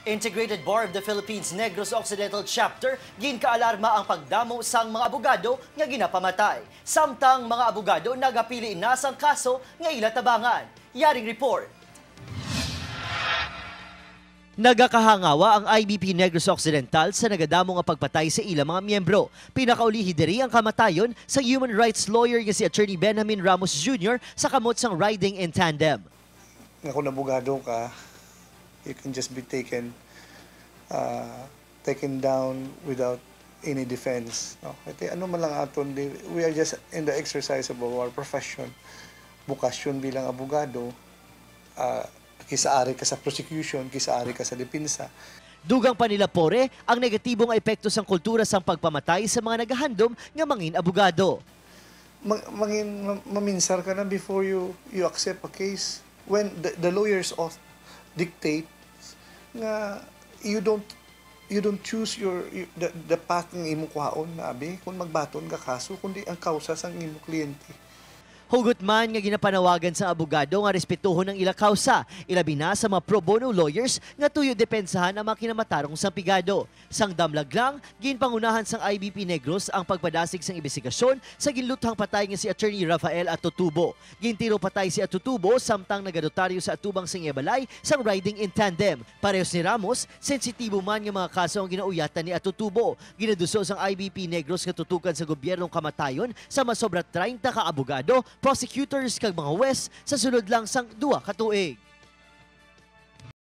Integrated Bar of the Philippines Negros Occidental Chapter ginkaalarma ang pagdamo sang mga abogado nga ginapamatay. Samtang mga abogado nagapili na sang kaso nga ila tabangan. Yaring report. Nagakahangawa ang IBP Negros Occidental sa nagadamo nga pagpatay sa ilang mga miyembro. Pinakaulihi diri ang kamatayon sa human rights lawyer nga si Attorney Benjamin Ramos Jr. sa kamot sang riding in tandem. Nga kung abogado ka, you can just be taken down without any defense. No? Ito, ano man lang aton, we are just in the exercise of our profession. Bukasyon bilang abogado, kisaari ka sa prosecution, kisaari ka sa depensa. Dugang pa nila pore ang negatibong epekto sang kultura sang pagpamatay sa mga nagahandom nga mangin abogado. Maminsar ka na before you accept a case. When the lawyers dictate nga you don't choose the path ng imong kwaon na abi kung magbaton ka kaso kundi ang kausa sang imong kliyente. Hugot man nga ginapanawagan sa abogado nga respetuhon ang ila kausa, ilabi na sa mga pro bono lawyers nga tuyo depensahan ang mga kinamatarong sang pigado. Sang damlag lang, ginpangunahan sang IBP Negros ang pagpadasig sang imbestigasyon sa ginluthang patay nga si Attorney Rafael Atutubo. Gintiro patay si Atutubo samtang nagadotaryo sa atubang sang Ibalay sang riding in tandem. Parehos ni Ramos, sensitibo man nga mga kaso ang ginauyatan ni Atutubo. Ginaduso sang IBP Negros nga tutukan sa gobyernong kamatayon sa masobra 30 ka abogado, prosecutors kag mga wes sa sulod lang sang 2 ka tuig.